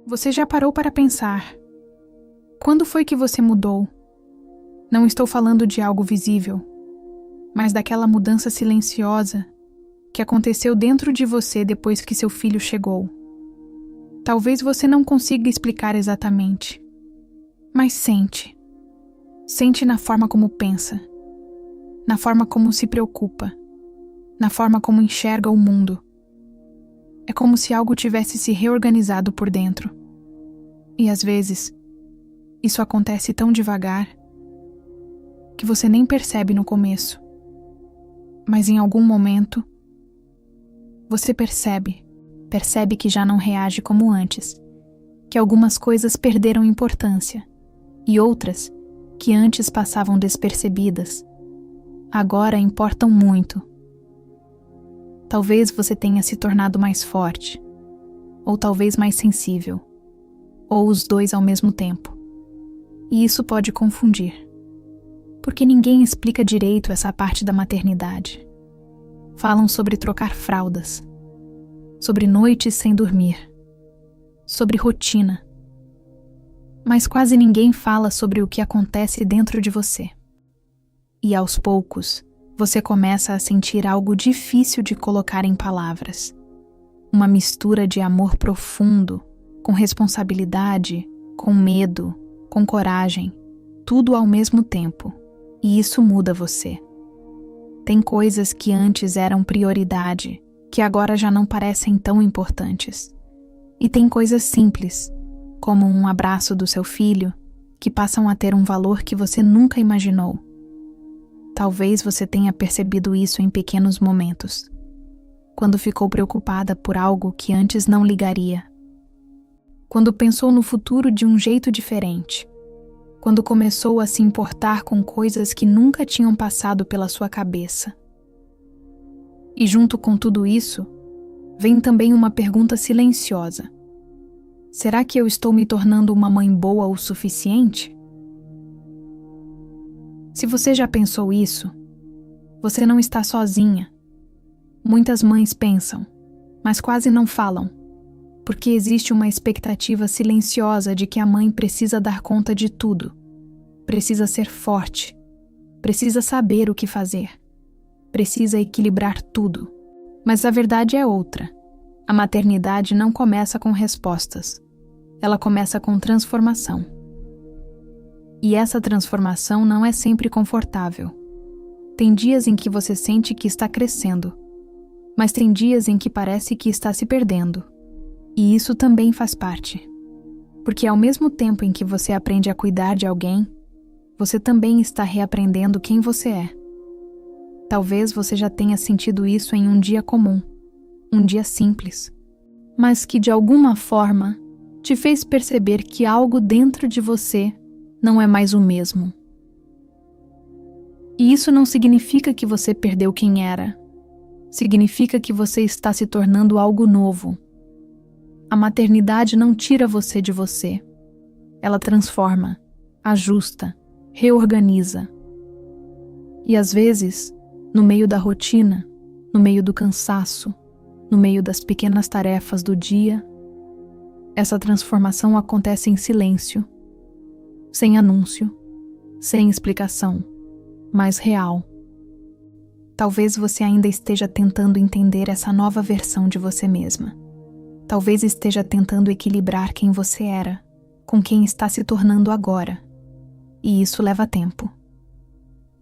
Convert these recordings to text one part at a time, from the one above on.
Você já parou para pensar? Quando foi que você mudou? Não estou falando de algo visível, mas daquela mudança silenciosa que aconteceu dentro de você depois que seu filho chegou. Talvez você não consiga explicar exatamente, mas sente. Sente na forma como pensa, na forma como se preocupa, na forma como enxerga o mundo. É como se algo tivesse se reorganizado por dentro. E às vezes, isso acontece tão devagar que você nem percebe no começo. Mas em algum momento, você percebe que já não reage como antes, que algumas coisas perderam importância e outras, que antes passavam despercebidas, agora importam muito. Talvez você tenha se tornado mais forte, ou talvez mais sensível, ou os dois ao mesmo tempo. E isso pode confundir, porque ninguém explica direito essa parte da maternidade. Falam sobre trocar fraldas, sobre noites sem dormir, sobre rotina. Mas quase ninguém fala sobre o que acontece dentro de você. E aos poucos, você começa a sentir algo difícil de colocar em palavras. Uma mistura de amor profundo, com responsabilidade, com medo, com coragem, tudo ao mesmo tempo. E isso muda você. Tem coisas que antes eram prioridade, que agora já não parecem tão importantes. E tem coisas simples, como um abraço do seu filho, que passam a ter um valor que você nunca imaginou. Talvez você tenha percebido isso em pequenos momentos, quando ficou preocupada por algo que antes não ligaria, quando pensou no futuro de um jeito diferente, quando começou a se importar com coisas que nunca tinham passado pela sua cabeça. E junto com tudo isso, vem também uma pergunta silenciosa. Será que eu estou me tornando uma mãe boa o suficiente? Se você já pensou isso, você não está sozinha. Muitas mães pensam, mas quase não falam, porque existe uma expectativa silenciosa de que a mãe precisa dar conta de tudo, precisa ser forte, precisa saber o que fazer, precisa equilibrar tudo. Mas a verdade é outra. A maternidade não começa com respostas, ela começa com transformação. E essa transformação não é sempre confortável. Tem dias em que você sente que está crescendo, mas tem dias em que parece que está se perdendo. E isso também faz parte. Porque ao mesmo tempo em que você aprende a cuidar de alguém, você também está reaprendendo quem você é. Talvez você já tenha sentido isso em um dia comum, um dia simples, mas que de alguma forma te fez perceber que algo dentro de você não é mais o mesmo. E isso não significa que você perdeu quem era. Significa que você está se tornando algo novo. A maternidade não tira você de você. Ela transforma, ajusta, reorganiza. E às vezes, no meio da rotina, no meio do cansaço, no meio das pequenas tarefas do dia, essa transformação acontece em silêncio, sem anúncio, sem explicação, mas real. Talvez você ainda esteja tentando entender essa nova versão de você mesma. Talvez esteja tentando equilibrar quem você era com quem está se tornando agora. E isso leva tempo.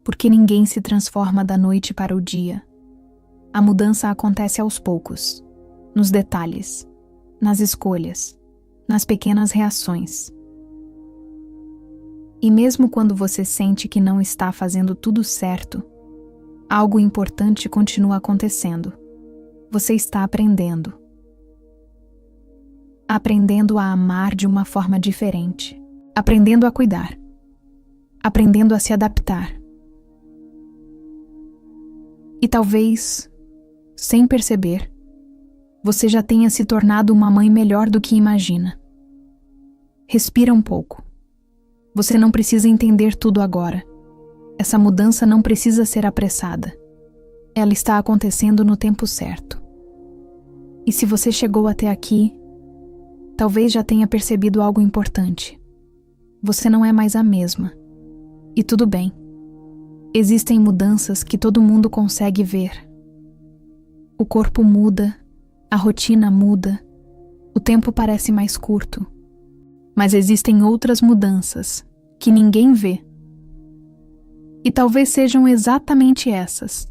Porque ninguém se transforma da noite para o dia. A mudança acontece aos poucos, nos detalhes, nas escolhas, nas pequenas reações. E mesmo quando você sente que não está fazendo tudo certo, algo importante continua acontecendo. Você está aprendendo. Aprendendo a amar de uma forma diferente. Aprendendo a cuidar. Aprendendo a se adaptar. E talvez, sem perceber, você já tenha se tornado uma mãe melhor do que imagina. Respira um pouco. Você não precisa entender tudo agora. Essa mudança não precisa ser apressada. Ela está acontecendo no tempo certo. E se você chegou até aqui, talvez já tenha percebido algo importante. Você não é mais a mesma. E tudo bem. Existem mudanças que todo mundo consegue ver. O corpo muda, a rotina muda, o tempo parece mais curto. Mas existem outras mudanças que ninguém vê. E talvez sejam exatamente essas,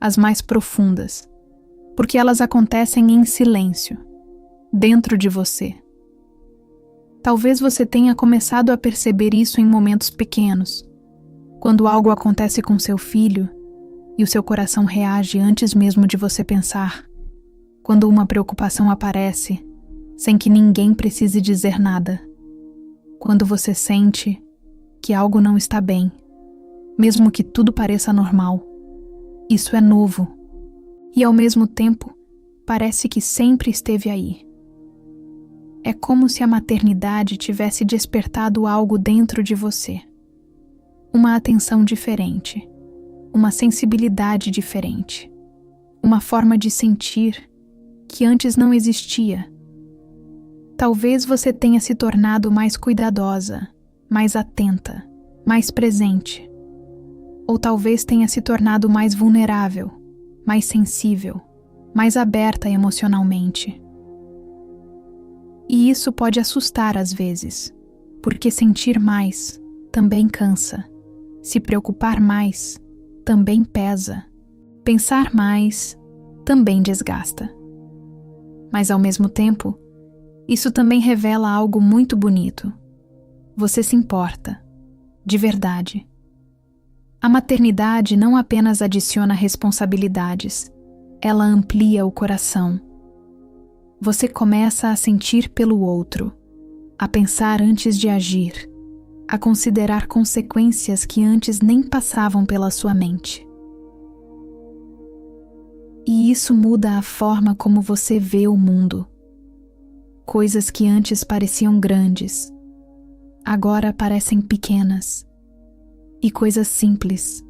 as mais profundas, porque elas acontecem em silêncio, dentro de você. Talvez você tenha começado a perceber isso em momentos pequenos, quando algo acontece com seu filho e o seu coração reage antes mesmo de você pensar, quando uma preocupação aparece sem que ninguém precise dizer nada, quando você sente que algo não está bem, mesmo que tudo pareça normal. Isso é novo e, ao mesmo tempo, parece que sempre esteve aí. É como se a maternidade tivesse despertado algo dentro de você. Uma atenção diferente, uma sensibilidade diferente, uma forma de sentir que antes não existia. Talvez você tenha se tornado mais cuidadosa, mais atenta, mais presente. Ou talvez tenha se tornado mais vulnerável, mais sensível, mais aberta emocionalmente. E isso pode assustar às vezes, porque sentir mais também cansa. Se preocupar mais também pesa. Pensar mais também desgasta. Mas ao mesmo tempo, isso também revela algo muito bonito. Você se importa, de verdade. A maternidade não apenas adiciona responsabilidades, ela amplia o coração. Você começa a sentir pelo outro, a pensar antes de agir, a considerar consequências que antes nem passavam pela sua mente. E isso muda a forma como você vê o mundo. Coisas que antes pareciam grandes, agora parecem pequenas. E coisas simples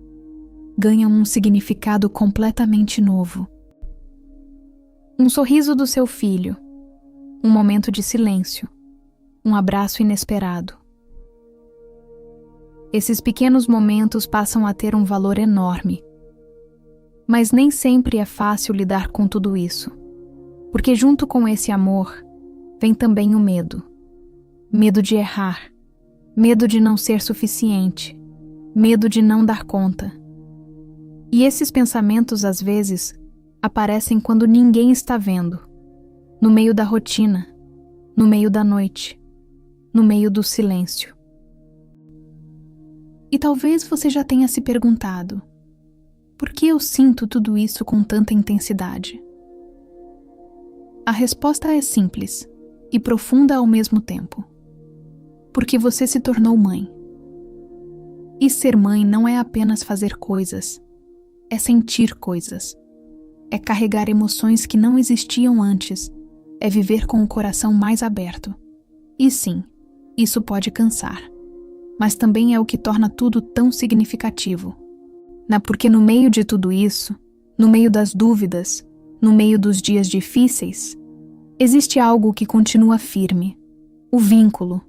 ganham um significado completamente novo. Um sorriso do seu filho, um momento de silêncio, um abraço inesperado. Esses pequenos momentos passam a ter um valor enorme. Mas nem sempre é fácil lidar com tudo isso, porque junto com esse amor vem também o medo. Medo de errar, medo de não ser suficiente, medo de não dar conta. E esses pensamentos, às vezes, aparecem quando ninguém está vendo, no meio da rotina, no meio da noite, no meio do silêncio. E talvez você já tenha se perguntado: por que eu sinto tudo isso com tanta intensidade? A resposta é simples e profunda ao mesmo tempo. Porque você se tornou mãe. E ser mãe não é apenas fazer coisas, é sentir coisas. É carregar emoções que não existiam antes, é viver com o coração mais aberto. E sim, isso pode cansar, mas também é o que torna tudo tão significativo. Porque no meio de tudo isso, no meio das dúvidas, no meio dos dias difíceis, existe algo que continua firme: o vínculo.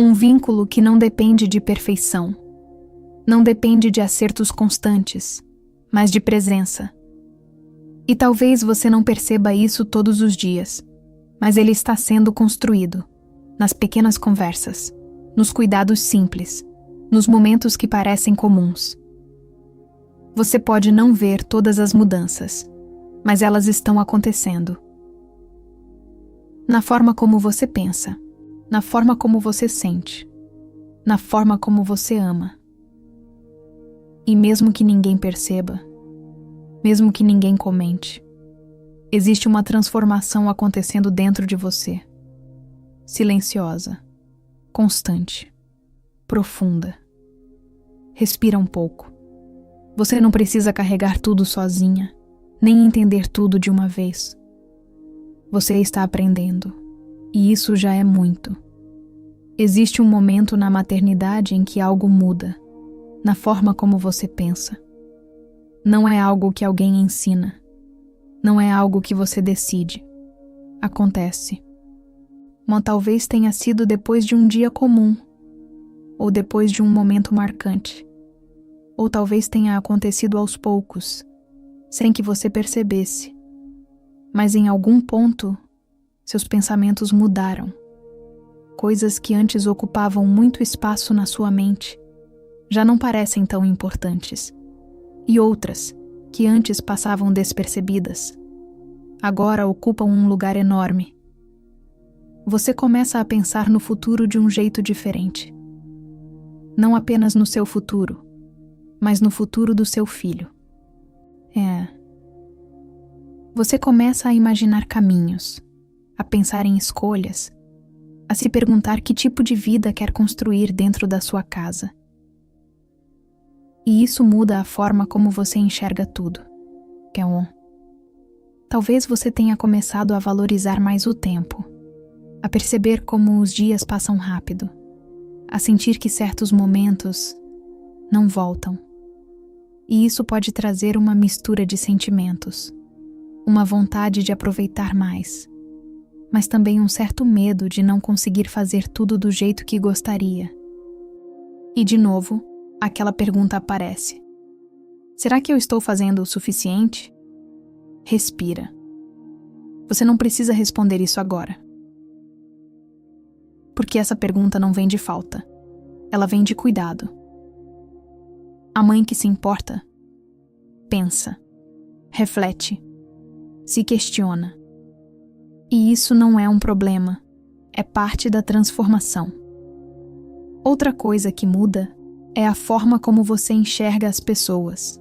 Um vínculo que não depende de perfeição, não depende de acertos constantes, mas de presença. E talvez você não perceba isso todos os dias, mas ele está sendo construído, nas pequenas conversas, nos cuidados simples, nos momentos que parecem comuns. Você pode não ver todas as mudanças, mas elas estão acontecendo. Na forma como você pensa, na forma como você sente, na forma como você ama. E mesmo que ninguém perceba, mesmo que ninguém comente, existe uma transformação acontecendo dentro de você. Silenciosa, constante, profunda. Respira um pouco. Você não precisa carregar tudo sozinha, nem entender tudo de uma vez. Você está aprendendo, e isso já é muito. Existe um momento na maternidade em que algo muda, na forma como você pensa. Não é algo que alguém ensina. Não é algo que você decide. Acontece. mas talvez tenha sido depois de um dia comum, ou depois de um momento marcante, ou talvez tenha acontecido aos poucos, sem que você percebesse. Mas em algum ponto, seus pensamentos mudaram. Coisas que antes ocupavam muito espaço na sua mente já não parecem tão importantes, e outras, que antes passavam despercebidas, agora ocupam um lugar enorme. Você começa a pensar no futuro de um jeito diferente. Não apenas no seu futuro, mas no futuro do seu filho. Você começa a imaginar caminhos, a pensar em escolhas, a se perguntar que tipo de vida quer construir dentro da sua casa. E isso muda a forma como você enxerga tudo. Talvez você tenha começado a valorizar mais o tempo, a perceber como os dias passam rápido, a sentir que certos momentos não voltam. E isso pode trazer uma mistura de sentimentos, uma vontade de aproveitar mais, mas também um certo medo de não conseguir fazer tudo do jeito que gostaria. E de novo, aquela pergunta aparece: será que eu estou fazendo o suficiente? Respira. Você não precisa responder isso agora. Porque essa pergunta não vem de falta. Ela vem de cuidado. A mãe que se importa, pensa, reflete, se questiona. E isso não é um problema, é parte da transformação. Outra coisa que muda é a forma como você enxerga as pessoas.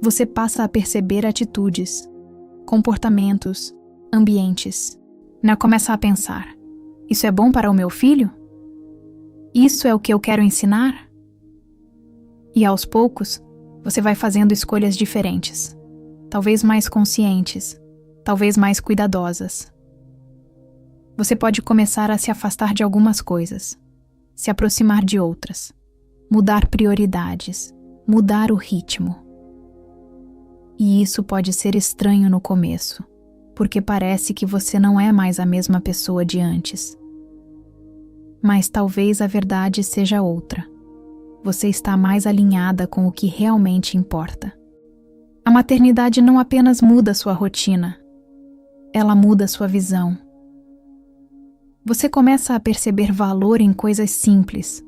Você passa a perceber atitudes, comportamentos, ambientes. Começa a pensar: isso é bom para o meu filho? Isso é o que eu quero ensinar? E aos poucos, você vai fazendo escolhas diferentes, talvez mais conscientes, talvez mais cuidadosas. Você pode começar a se afastar de algumas coisas, se aproximar de outras, mudar prioridades, mudar o ritmo. E isso pode ser estranho no começo, porque parece que você não é mais a mesma pessoa de antes. Mas talvez a verdade seja outra. Você está mais alinhada com o que realmente importa. A maternidade não apenas muda sua rotina, ela muda sua visão. Você começa a perceber valor em coisas simples,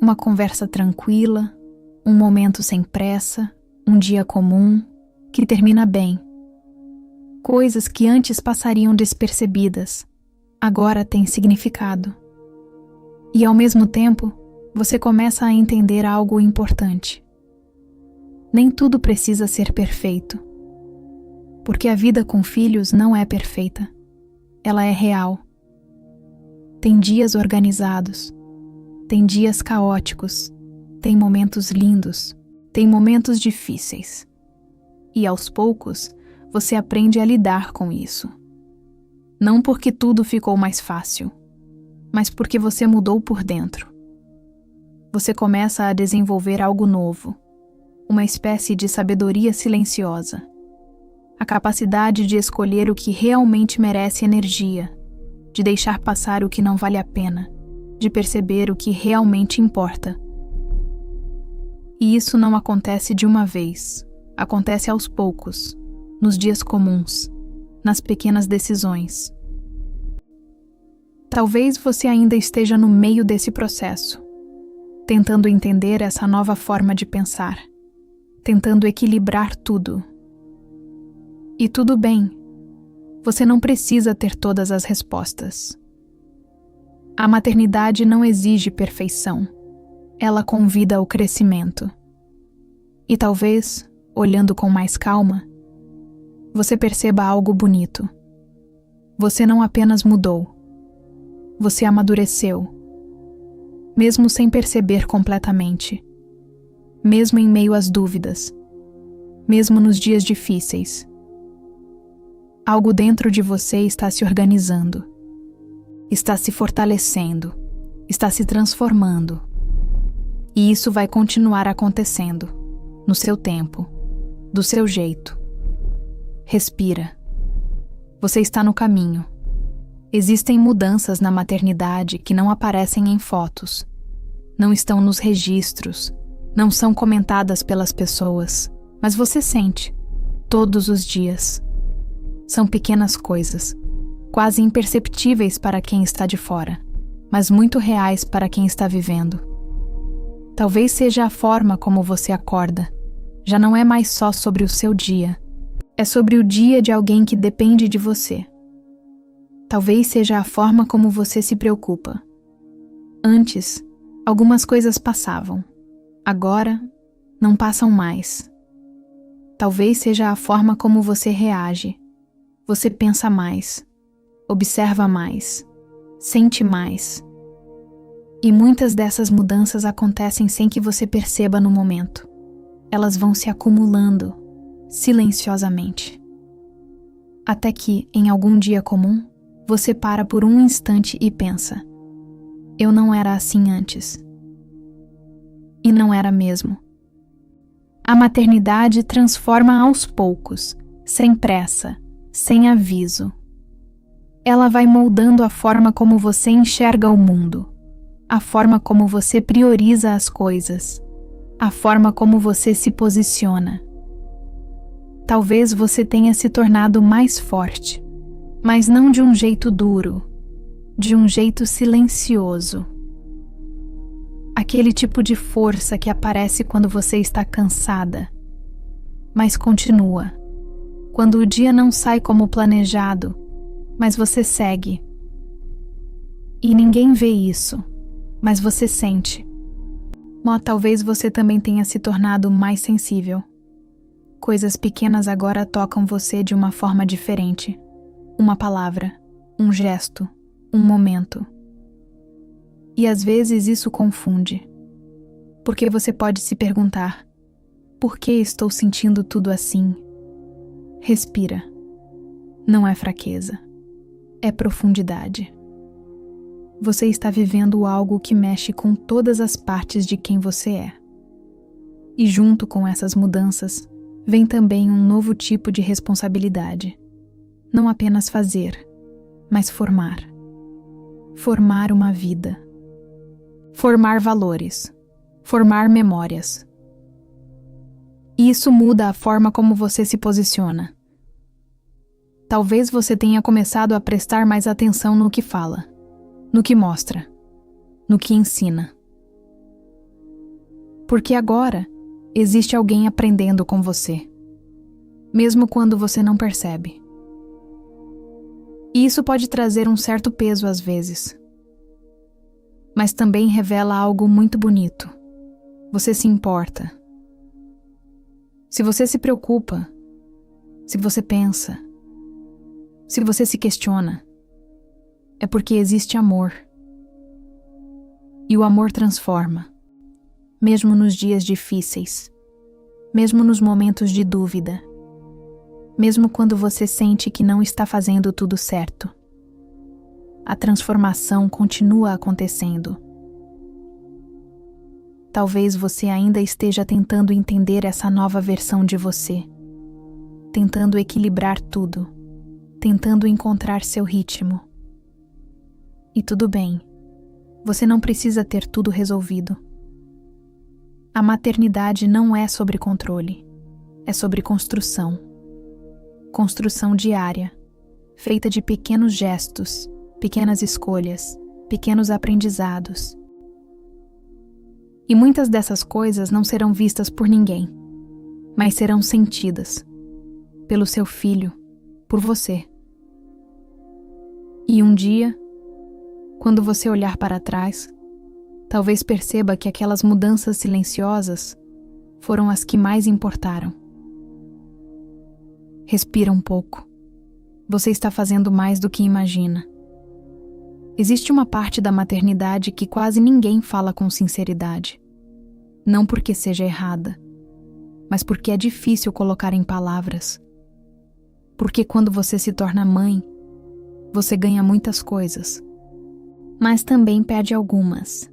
uma conversa tranquila, um momento sem pressa, um dia comum, que termina bem. Coisas que antes passariam despercebidas, agora têm significado. E ao mesmo tempo, você começa a entender algo importante. Nem tudo precisa ser perfeito, porque a vida com filhos não é perfeita, ela é real. Tem dias organizados, tem dias caóticos, tem momentos lindos, tem momentos difíceis. E aos poucos, você aprende a lidar com isso. Não porque tudo ficou mais fácil, mas porque você mudou por dentro. Você começa a desenvolver algo novo, uma espécie de sabedoria silenciosa. A capacidade de escolher o que realmente merece energia, de deixar passar o que não vale a pena, de perceber o que realmente importa. E isso não acontece de uma vez, acontece aos poucos, nos dias comuns, nas pequenas decisões. Talvez você ainda esteja no meio desse processo, tentando entender essa nova forma de pensar, tentando equilibrar tudo. E tudo bem, você não precisa ter todas as respostas. A maternidade não exige perfeição, ela convida ao crescimento. E talvez, olhando com mais calma, você perceba algo bonito. Você não apenas mudou, você amadureceu, mesmo sem perceber completamente, mesmo em meio às dúvidas, mesmo nos dias difíceis. Algo dentro de você está se organizando, está se fortalecendo, está se transformando. E isso vai continuar acontecendo, no seu tempo, do seu jeito. Respira. Você está no caminho. Existem mudanças na maternidade que não aparecem em fotos, não estão nos registros, não são comentadas pelas pessoas, mas você sente, todos os dias. São pequenas coisas, quase imperceptíveis para quem está de fora, mas muito reais para quem está vivendo. Talvez seja a forma como você acorda. Já não é mais só sobre o seu dia, é sobre o dia de alguém que depende de você. Talvez seja a forma como você se preocupa. Antes, algumas coisas passavam. Agora, não passam mais. Talvez seja a forma como você reage. Você pensa mais, observa mais, sente mais. E muitas dessas mudanças acontecem sem que você perceba no momento. Elas vão se acumulando, silenciosamente. Até que, em algum dia comum, você para por um instante e pensa: eu não era assim antes. E não era mesmo. A maternidade transforma aos poucos, sem pressa, sem aviso. Ela vai moldando a forma como você enxerga o mundo, a forma como você prioriza as coisas, a forma como você se posiciona. Talvez você tenha se tornado mais forte, mas não de um jeito duro, de um jeito silencioso. Aquele tipo de força que aparece quando você está cansada, mas continua. Quando o dia não sai como planejado, mas você segue. E ninguém vê isso, mas você sente. Talvez você também tenha se tornado mais sensível. Coisas pequenas agora tocam você de uma forma diferente. Uma palavra, um gesto, um momento. E às vezes isso confunde. Porque você pode se perguntar: por que estou sentindo tudo assim? Respira. Não é fraqueza. É profundidade. Você está vivendo algo que mexe com todas as partes de quem você é. E junto com essas mudanças, vem também um novo tipo de responsabilidade. Não apenas fazer, mas formar. Formar uma vida. Formar valores. Formar memórias. E isso muda a forma como você se posiciona. Talvez você tenha começado a prestar mais atenção no que fala, no que mostra, no que ensina. Porque agora existe alguém aprendendo com você, mesmo quando você não percebe. E isso pode trazer um certo peso às vezes, mas também revela algo muito bonito. Você se importa. Se você se preocupa, se você pensa, se você se questiona, é porque existe amor. E o amor transforma, mesmo nos dias difíceis, mesmo nos momentos de dúvida, mesmo quando você sente que não está fazendo tudo certo. A transformação continua acontecendo. Talvez você ainda esteja tentando entender essa nova versão de você, tentando equilibrar tudo, tentando encontrar seu ritmo. E tudo bem, você não precisa ter tudo resolvido. A maternidade não é sobre controle, é sobre construção. Construção diária, feita de pequenos gestos, pequenas escolhas, pequenos aprendizados. E muitas dessas coisas não serão vistas por ninguém, mas serão sentidas pelo seu filho, por você. E um dia, quando você olhar para trás, talvez perceba que aquelas mudanças silenciosas foram as que mais importaram. Respira um pouco. Você está fazendo mais do que imagina. Existe uma parte da maternidade que quase ninguém fala com sinceridade. Não porque seja errada, mas porque é difícil colocar em palavras. Porque quando você se torna mãe, você ganha muitas coisas, mas também perde algumas.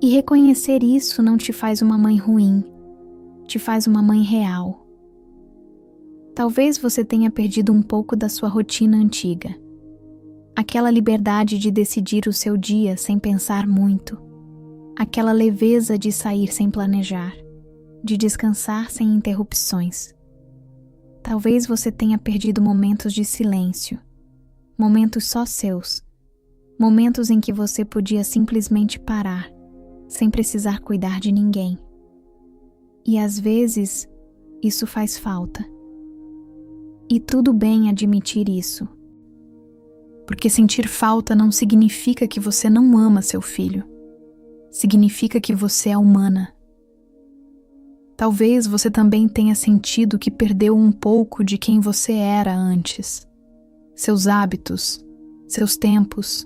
E reconhecer isso não te faz uma mãe ruim, te faz uma mãe real. Talvez você tenha perdido um pouco da sua rotina antiga. Aquela liberdade de decidir o seu dia sem pensar muito. Aquela leveza de sair sem planejar, de descansar sem interrupções. Talvez você tenha perdido momentos de silêncio, momentos só seus, momentos em que você podia simplesmente parar, sem precisar cuidar de ninguém. E às vezes, isso faz falta. E tudo bem admitir isso. Porque sentir falta não significa que você não ama seu filho. Significa que você é humana. Talvez você também tenha sentido que perdeu um pouco de quem você era antes. Seus hábitos, seus tempos,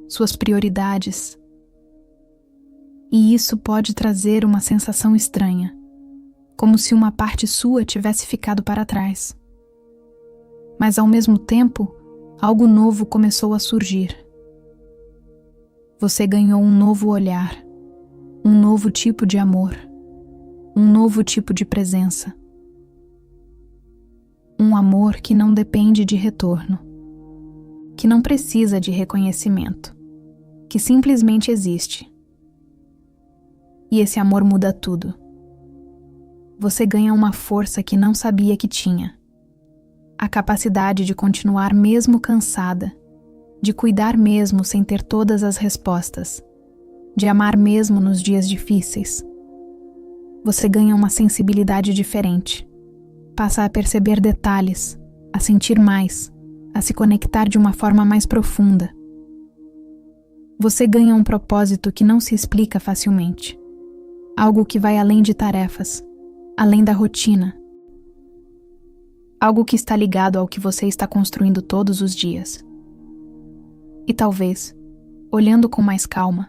suas prioridades. E isso pode trazer uma sensação estranha, como se uma parte sua tivesse ficado para trás. Mas ao mesmo tempo, algo novo começou a surgir. Você ganhou um novo olhar, um novo tipo de amor, um novo tipo de presença. Um amor que não depende de retorno, que não precisa de reconhecimento, que simplesmente existe. E esse amor muda tudo. Você ganha uma força que não sabia que tinha. A capacidade de continuar mesmo cansada, de cuidar mesmo sem ter todas as respostas, de amar mesmo nos dias difíceis. Você ganha uma sensibilidade diferente, passa a perceber detalhes, a sentir mais, a se conectar de uma forma mais profunda. Você ganha um propósito que não se explica facilmente, algo que vai além de tarefas, além da rotina. Algo que está ligado ao que você está construindo todos os dias. E talvez, olhando com mais calma,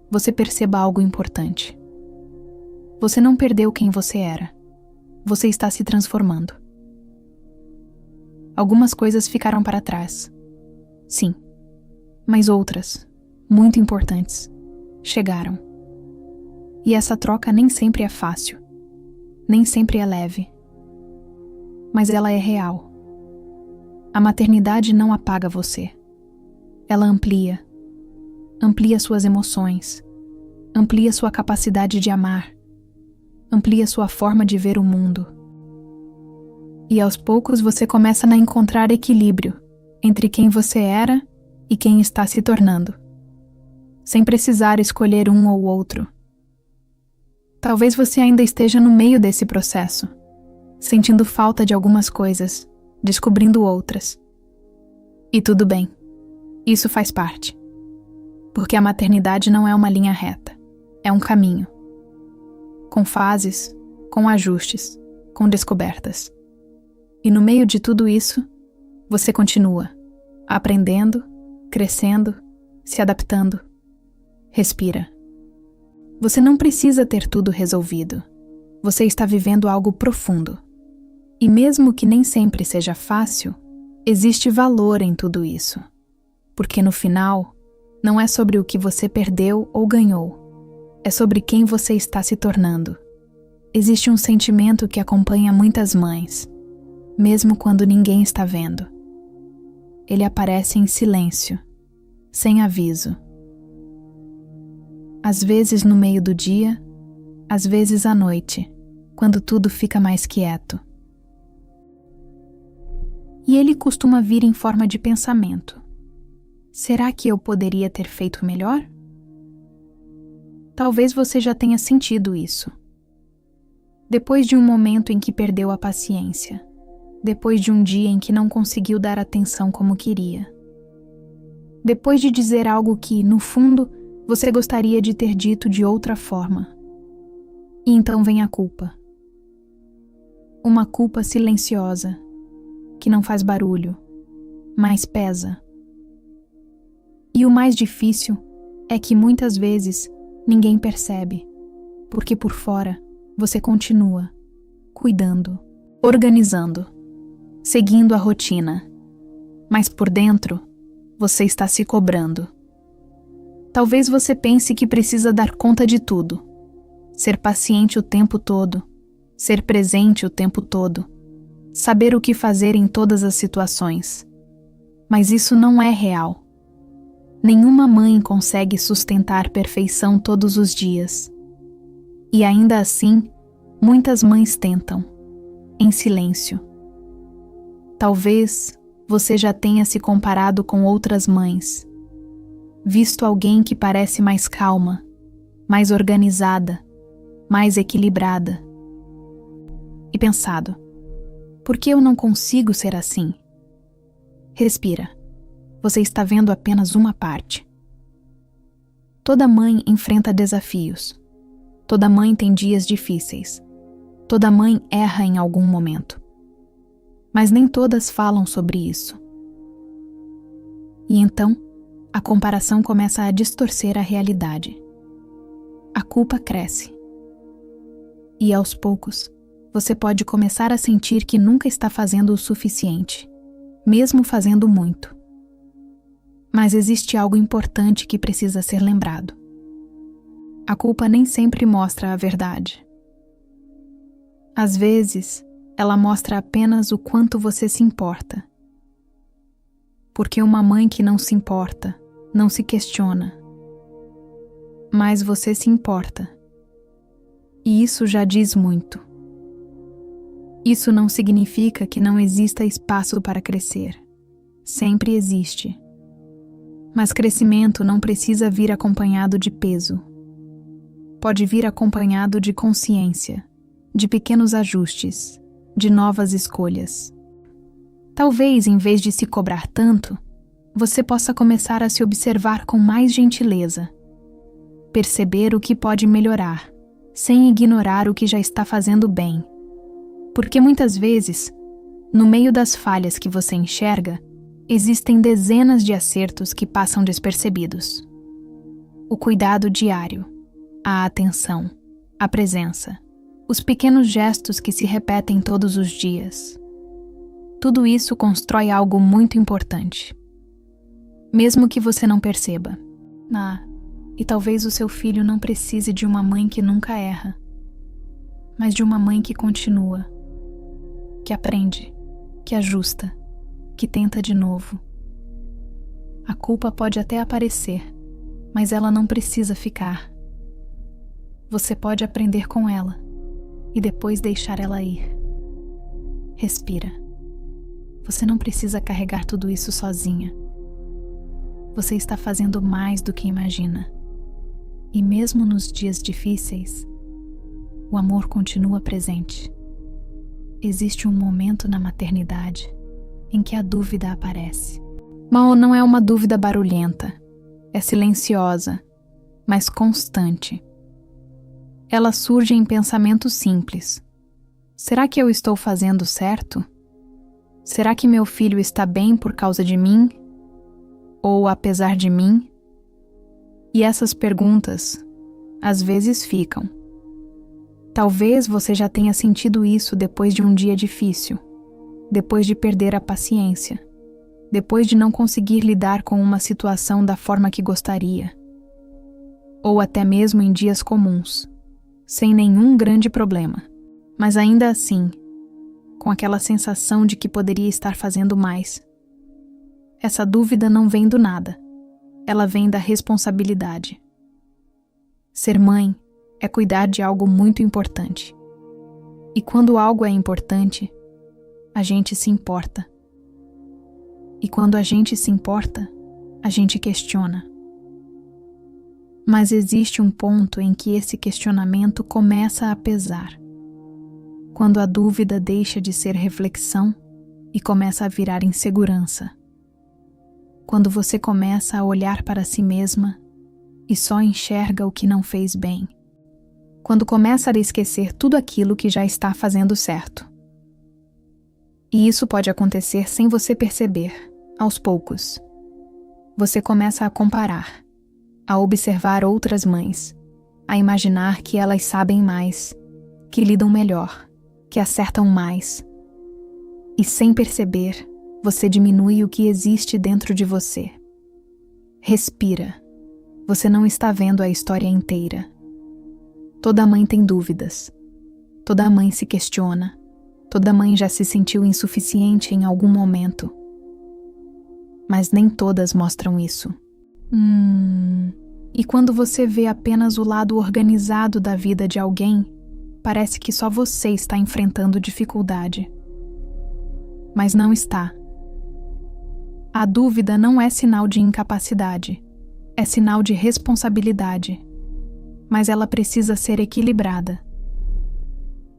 você perceba algo importante. Você não perdeu quem você era. Você está se transformando. Algumas coisas ficaram para trás. Sim. Mas outras, muito importantes, chegaram. E essa troca nem sempre é fácil. Nem sempre é leve. Mas ela é real. A maternidade não apaga você. Ela amplia suas emoções, amplia sua capacidade de amar, amplia sua forma de ver o mundo. E aos poucos você começa a encontrar equilíbrio entre quem você era e quem está se tornando, sem precisar escolher um ou outro. Talvez você ainda esteja no meio desse processo, sentindo falta de algumas coisas, descobrindo outras. E tudo bem, isso faz parte. Porque a maternidade não é uma linha reta, é um caminho. Com fases, com ajustes, com descobertas. E no meio de tudo isso, você continua, aprendendo, crescendo, se adaptando. Respira. Você não precisa ter tudo resolvido. Você está vivendo algo profundo. E mesmo que nem sempre seja fácil, existe valor em tudo isso. Porque no final, não é sobre o que você perdeu ou ganhou. É sobre quem você está se tornando. Existe um sentimento que acompanha muitas mães, mesmo quando ninguém está vendo. Ele aparece em silêncio, sem aviso. Às vezes no meio do dia, às vezes à noite, quando tudo fica mais quieto. E ele costuma vir em forma de pensamento. Será que eu poderia ter feito melhor? Talvez você já tenha sentido isso. Depois de um momento em que perdeu a paciência, depois de um dia em que não conseguiu dar atenção como queria, depois de dizer algo que, no fundo, você gostaria de ter dito de outra forma. E então vem a culpa. Uma culpa silenciosa, que não faz barulho, mas pesa. E o mais difícil é que muitas vezes ninguém percebe, porque por fora você continua, cuidando, organizando, seguindo a rotina, mas por dentro você está se cobrando. Talvez você pense que precisa dar conta de tudo, ser paciente o tempo todo, ser presente o tempo todo, saber o que fazer em todas as situações. Mas isso não é real. Nenhuma mãe consegue sustentar perfeição todos os dias. E ainda assim, muitas mães tentam, em silêncio. Talvez você já tenha se comparado com outras mães, visto alguém que parece mais calma, mais organizada, mais equilibrada. E pensado, por que eu não consigo ser assim? Respira. Você está vendo apenas uma parte. Toda mãe enfrenta desafios. Toda mãe tem dias difíceis. Toda mãe erra em algum momento. Mas nem todas falam sobre isso. E então, a comparação começa a distorcer a realidade. A culpa cresce. E aos poucos, você pode começar a sentir que nunca está fazendo o suficiente, mesmo fazendo muito. Mas existe algo importante que precisa ser lembrado. A culpa nem sempre mostra a verdade. Às vezes, ela mostra apenas o quanto você se importa. Porque uma mãe que não se importa, não se questiona. Mas você se importa. E isso já diz muito. Isso não significa que não exista espaço para crescer. Sempre existe. Mas crescimento não precisa vir acompanhado de peso. Pode vir acompanhado de consciência, de pequenos ajustes, de novas escolhas. Talvez, em vez de se cobrar tanto, você possa começar a se observar com mais gentileza. Perceber o que pode melhorar, sem ignorar o que já está fazendo bem. Porque muitas vezes, no meio das falhas que você enxerga, existem dezenas de acertos que passam despercebidos. O cuidado diário, a atenção, a presença, os pequenos gestos que se repetem todos os dias. Tudo isso constrói algo muito importante. Mesmo que você não perceba. E talvez o seu filho não precise de uma mãe que nunca erra, mas de uma mãe que continua, que aprende, que ajusta, que tenta de novo. A culpa pode até aparecer, mas ela não precisa ficar. Você pode aprender com ela e depois deixar ela ir. Respira. Você não precisa carregar tudo isso sozinha. Você está fazendo mais do que imagina. E mesmo nos dias difíceis, o amor continua presente. Existe um momento na maternidade em que a dúvida aparece. Mas não é uma dúvida barulhenta, é silenciosa, mas constante. Ela surge em pensamentos simples. Será que eu estou fazendo certo? Será que meu filho está bem por causa de mim? Ou apesar de mim? E essas perguntas, às vezes ficam. Talvez você já tenha sentido isso depois de um dia difícil, depois de perder a paciência, depois de não conseguir lidar com uma situação da forma que gostaria, ou até mesmo em dias comuns, sem nenhum grande problema, mas ainda assim, com aquela sensação de que poderia estar fazendo mais. Essa dúvida não vem do nada, ela vem da responsabilidade. Ser mãe é cuidar de algo muito importante. E quando algo é importante, a gente se importa. E quando a gente se importa, a gente questiona. Mas existe um ponto em que esse questionamento começa a pesar. Quando a dúvida deixa de ser reflexão e começa a virar insegurança. Quando você começa a olhar para si mesma e só enxerga o que não fez bem. Quando começa a esquecer tudo aquilo que já está fazendo certo. E isso pode acontecer sem você perceber, aos poucos. Você começa a comparar, a observar outras mães, a imaginar que elas sabem mais, que lidam melhor, que acertam mais. E sem perceber, você diminui o que existe dentro de você. Respira. Você não está vendo a história inteira. Toda mãe tem dúvidas. Toda mãe se questiona. Toda mãe já se sentiu insuficiente em algum momento. mas nem todas mostram isso. E quando você vê apenas o lado organizado da vida de alguém, parece que só você está enfrentando dificuldade. Mas não está. A dúvida não é sinal de incapacidade, é sinal de responsabilidade. Mas ela precisa ser equilibrada.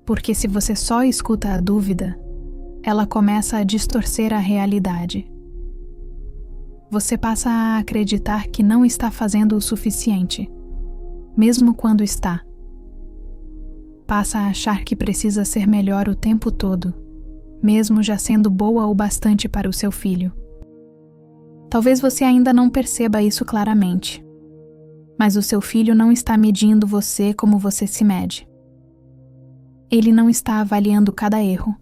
Porque se você só escuta a dúvida, ela começa a distorcer a realidade. Você passa a acreditar que não está fazendo o suficiente, mesmo quando está. Passa a achar que precisa ser melhor o tempo todo, mesmo já sendo boa o bastante para o seu filho. Talvez você ainda não perceba isso claramente, mas o seu filho não está medindo você como você se mede. Ele não está avaliando cada erro,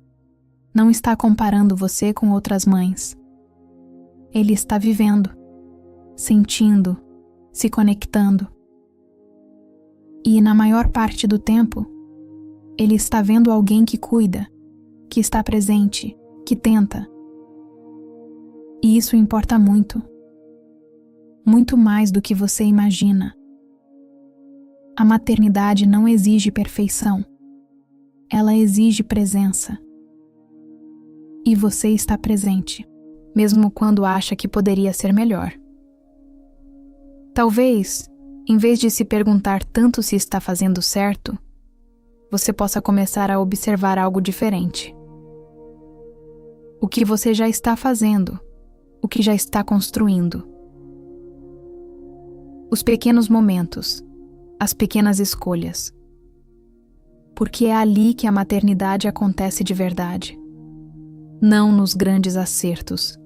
não está comparando você com outras mães. Ele está vivendo, sentindo, se conectando. E, na maior parte do tempo, ele está vendo alguém que cuida, que está presente, que tenta. E isso importa muito. Muito mais do que você imagina. A maternidade não exige perfeição. Ela exige presença. E você está presente, mesmo quando acha que poderia ser melhor. Talvez, em vez de se perguntar tanto se está fazendo certo, você possa começar a observar algo diferente. O que você já está fazendo, o que já está construindo. Os pequenos momentos, as pequenas escolhas. Porque é ali que a maternidade acontece de verdade. Não nos grandes acertos,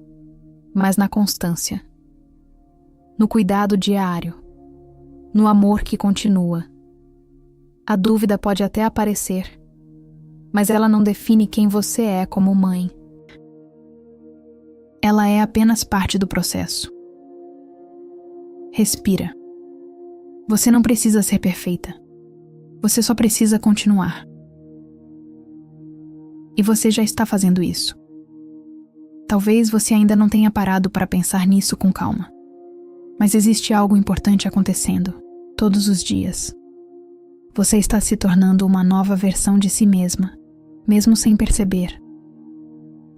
mas na constância. No cuidado diário, no amor que continua. A dúvida pode até aparecer, mas ela não define quem você é como mãe. Ela é apenas parte do processo. Respira. Você não precisa ser perfeita. Você só precisa continuar. E você já está fazendo isso. Talvez você ainda não tenha parado para pensar nisso com calma. Mas existe algo importante acontecendo, todos os dias. Você está se tornando uma nova versão de si mesma, mesmo sem perceber.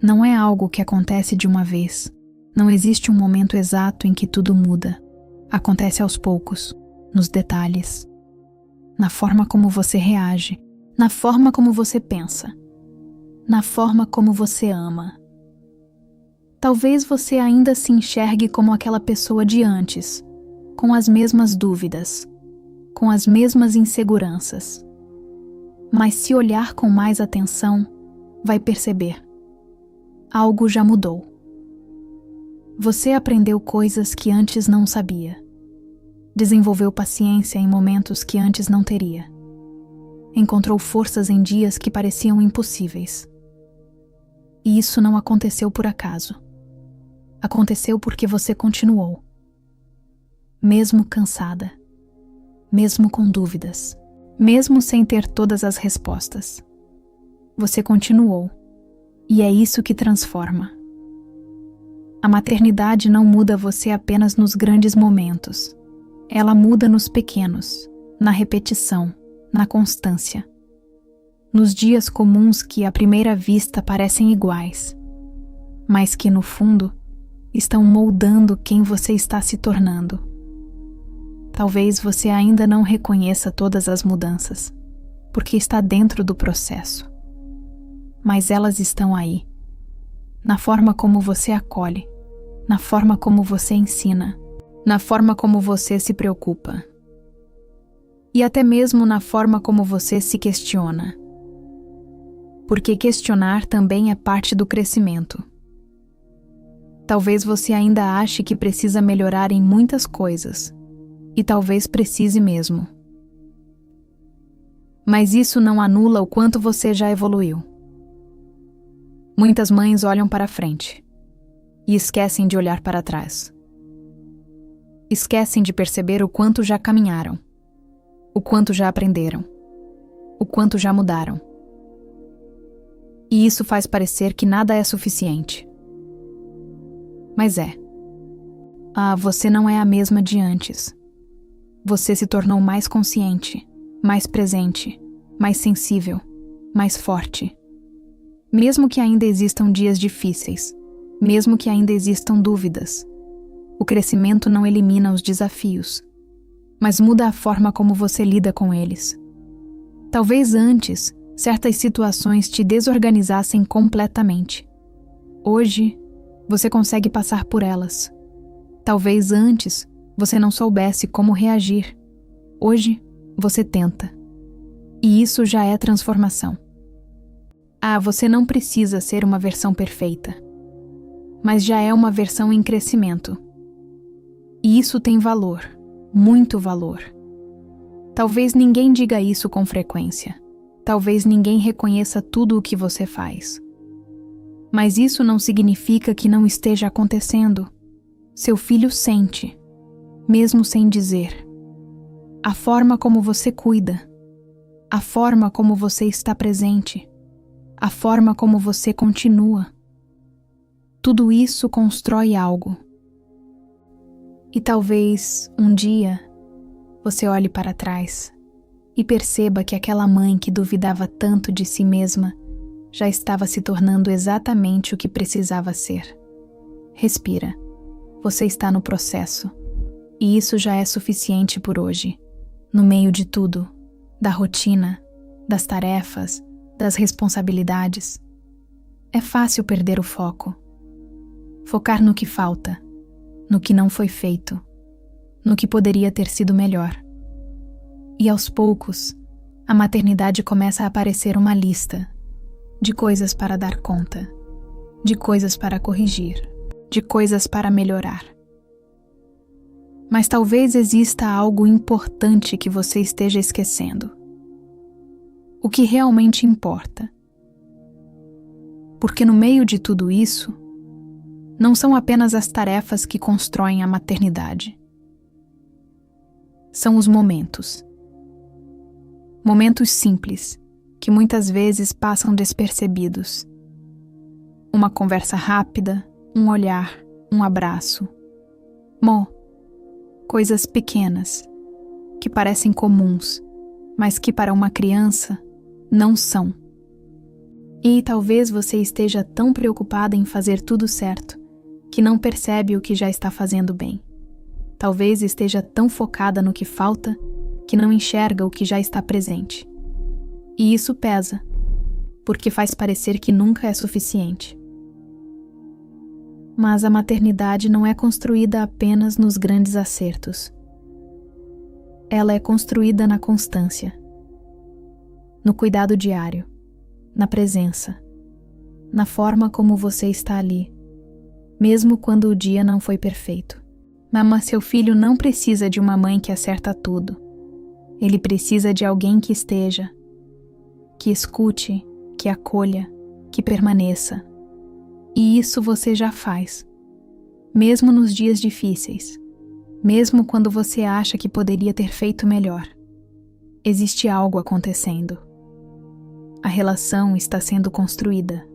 Não é algo que acontece de uma vez. Não existe um momento exato em que tudo muda. Acontece aos poucos, nos detalhes. Na forma como você reage, na forma como você pensa, na forma como você ama. Talvez você ainda se enxergue como aquela pessoa de antes, com as mesmas dúvidas, com as mesmas inseguranças. Mas se olhar com mais atenção, vai perceber. Algo já mudou. Você aprendeu coisas que antes não sabia. Desenvolveu paciência em momentos que antes não teria. Encontrou forças em dias que pareciam impossíveis. E isso não aconteceu por acaso. Aconteceu porque você continuou. Mesmo cansada. Mesmo com dúvidas. Mesmo sem ter todas as respostas. Você continuou. E é isso que transforma. A maternidade não muda você apenas nos grandes momentos. Ela muda nos pequenos, na repetição, na constância. Nos dias comuns que à primeira vista parecem iguais, mas que no fundo estão moldando quem você está se tornando. Talvez você ainda não reconheça todas as mudanças, porque está dentro do processo. Mas elas estão aí, na forma como você acolhe, na forma como você ensina, na forma como você se preocupa. E até mesmo na forma como você se questiona. Porque questionar também é parte do crescimento. Talvez você ainda ache que precisa melhorar em muitas coisas, e talvez precise mesmo. Mas isso não anula o quanto você já evoluiu. Muitas mães olham para frente e esquecem de olhar para trás. Esquecem de perceber o quanto já caminharam, o quanto já aprenderam, o quanto já mudaram. E isso faz parecer que nada é suficiente. Mas é. Você não é a mesma de antes. Você se tornou mais consciente, mais presente, mais sensível, mais forte. Mesmo que ainda existam dias difíceis, mesmo que ainda existam dúvidas, o crescimento não elimina os desafios, mas muda a forma como você lida com eles. Talvez antes, certas situações te desorganizassem completamente. Hoje, você consegue passar por elas. Talvez antes, você não soubesse como reagir. Hoje, você tenta. E isso já é transformação. Você não precisa ser uma versão perfeita, mas já é uma versão em crescimento. E isso tem valor, muito valor. Talvez ninguém diga isso com frequência. Talvez ninguém reconheça tudo o que você faz. Mas isso não significa que não esteja acontecendo. Seu filho sente, mesmo sem dizer. A forma como você cuida, a forma como você está presente, a forma como você continua. Tudo isso constrói algo. E talvez, um dia, você olhe para trás e perceba que aquela mãe que duvidava tanto de si mesma já estava se tornando exatamente o que precisava ser. Respira. Você está no processo. E isso já é suficiente por hoje. No meio de tudo, da rotina, das tarefas, das responsabilidades. É fácil perder o foco. Focar no que falta, no que não foi feito, no que poderia ter sido melhor. E aos poucos, a maternidade começa a aparecer uma lista de coisas para dar conta, de coisas para corrigir, de coisas para melhorar. Mas talvez exista algo importante que você esteja esquecendo. O que realmente importa. Porque no meio de tudo isso, não são apenas as tarefas que constroem a maternidade. São os momentos. Momentos simples, que muitas vezes passam despercebidos. Uma conversa rápida, um olhar, um abraço. Coisas pequenas, que parecem comuns, mas que para uma criança não são. E talvez você esteja tão preocupada em fazer tudo certo, que não percebe o que já está fazendo bem. Talvez esteja tão focada no que falta, que não enxerga o que já está presente. E isso pesa, porque faz parecer que nunca é suficiente. Mas a maternidade não é construída apenas nos grandes acertos. Ela é construída na constância, no cuidado diário, na presença, na forma como você está ali, mesmo quando o dia não foi perfeito. Mas seu filho não precisa de uma mãe que acerta tudo. Ele precisa de alguém que esteja, que escute, que acolha, que permaneça. E isso você já faz, mesmo nos dias difíceis, mesmo quando você acha que poderia ter feito melhor. Existe algo acontecendo. A relação está sendo construída.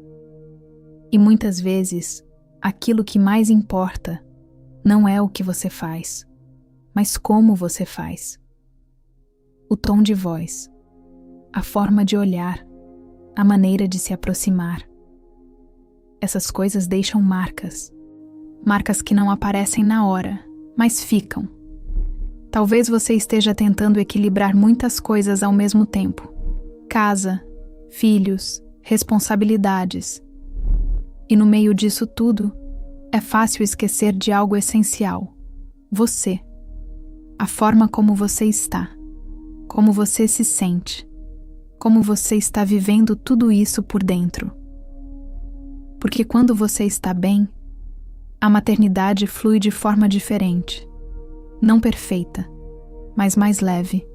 E muitas vezes, aquilo que mais importa não é o que você faz, mas como você faz. O tom de voz, a forma de olhar, a maneira de se aproximar. Essas coisas deixam marcas. Marcas que não aparecem na hora, mas ficam. Talvez você esteja tentando equilibrar muitas coisas ao mesmo tempo. Casa, filhos, responsabilidades. E no meio disso tudo, é fácil esquecer de algo essencial. Você. A forma como você está. Como você se sente. Como você está vivendo tudo isso por dentro. Porque quando você está bem, a maternidade flui de forma diferente. Não perfeita, mas mais leve.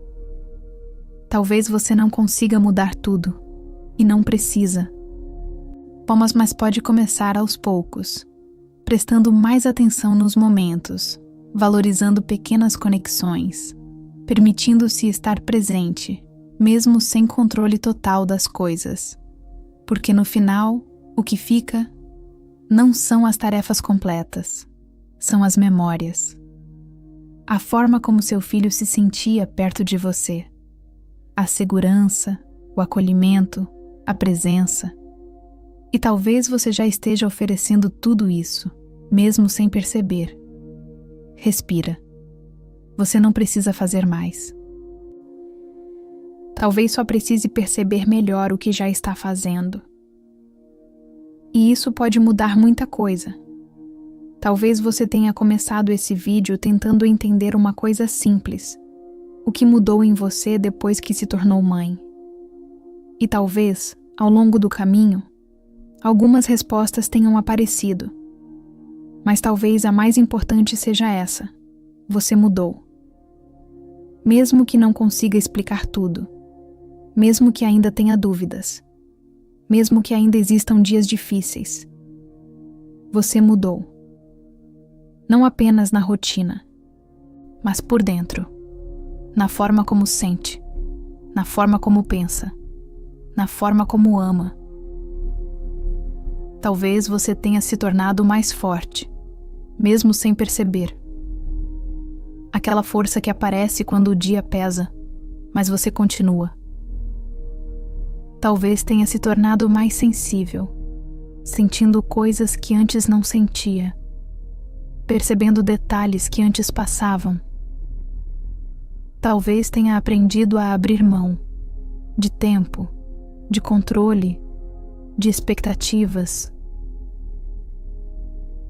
Talvez você não consiga mudar tudo, e não precisa. Mas pode começar aos poucos, prestando mais atenção nos momentos, valorizando pequenas conexões, permitindo-se estar presente, mesmo sem controle total das coisas. Porque no final, o que fica não são as tarefas completas, são as memórias. A forma como seu filho se sentia perto de você. A segurança, o acolhimento, a presença. E talvez você já esteja oferecendo tudo isso, mesmo sem perceber. Respira. Você não precisa fazer mais. Talvez só precise perceber melhor o que já está fazendo. E isso pode mudar muita coisa. Talvez você tenha começado esse vídeo tentando entender uma coisa simples. O que mudou em você depois que se tornou mãe. E talvez, ao longo do caminho, algumas respostas tenham aparecido. Mas talvez a mais importante seja essa. Você mudou. Mesmo que não consiga explicar tudo. Mesmo que ainda tenha dúvidas. Mesmo que ainda existam dias difíceis. Você mudou. Não apenas na rotina, mas por dentro. Na forma como sente. Na forma como pensa. Na forma como ama. Talvez você tenha se tornado mais forte, mesmo sem perceber. Aquela força que aparece quando o dia pesa, mas você continua. Talvez tenha se tornado mais sensível, sentindo coisas que antes não sentia, percebendo detalhes que antes passavam. Talvez tenha aprendido a abrir mão de tempo, de controle, de expectativas.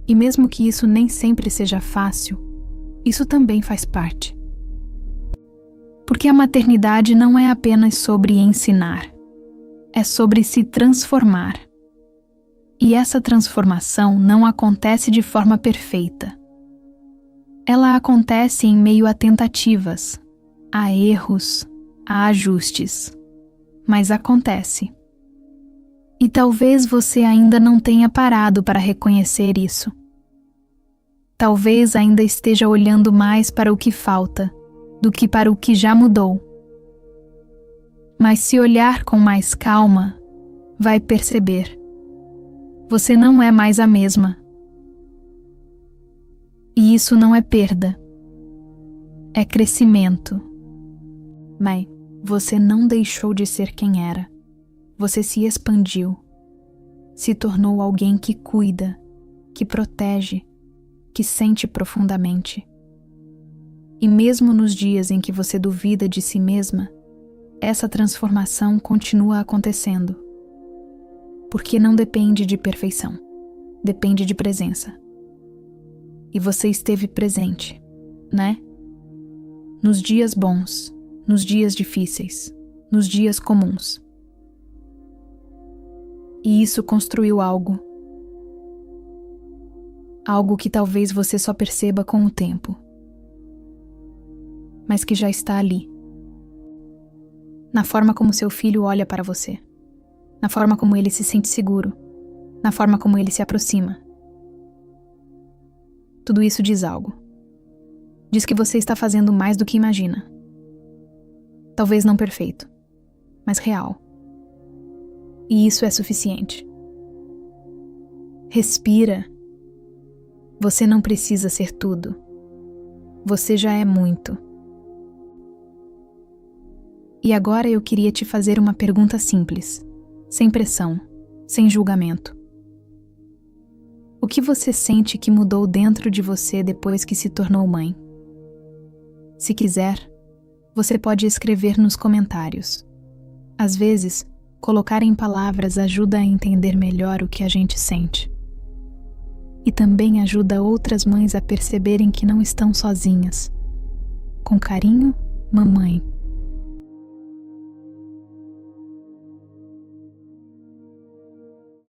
E mesmo que isso nem sempre seja fácil, isso também faz parte. Porque a maternidade não é apenas sobre ensinar, é sobre se transformar. E essa transformação não acontece de forma perfeita. Ela acontece em meio a tentativas, a erros, a ajustes. Mas acontece. E talvez você ainda não tenha parado para reconhecer isso. Talvez ainda esteja olhando mais para o que falta do que para o que já mudou. Mas se olhar com mais calma, vai perceber. Você não é mais a mesma. E isso não é perda. É crescimento. Mas você não deixou de ser quem era. Você se expandiu. Se tornou alguém que cuida, que protege, que sente profundamente. E mesmo nos dias em que você duvida de si mesma, essa transformação continua acontecendo. Porque não depende de perfeição, depende de presença. E você esteve presente, né? Nos dias bons, nos dias difíceis, nos dias comuns. E isso construiu algo. Algo que talvez você só perceba com o tempo. Mas que já está ali. Na forma como seu filho olha para você. Na forma como ele se sente seguro. Na forma como ele se aproxima. Tudo isso diz algo. Diz que você está fazendo mais do que imagina. Talvez não perfeito, mas real. E isso é suficiente. Respira. Você não precisa ser tudo. Você já é muito. E agora eu queria te fazer uma pergunta simples, sem pressão, sem julgamento. O que você sente que mudou dentro de você depois que se tornou mãe? Se quiser, você pode escrever nos comentários. Às vezes, colocar em palavras ajuda a entender melhor o que a gente sente. E também ajuda outras mães a perceberem que não estão sozinhas. Com carinho, mamãe.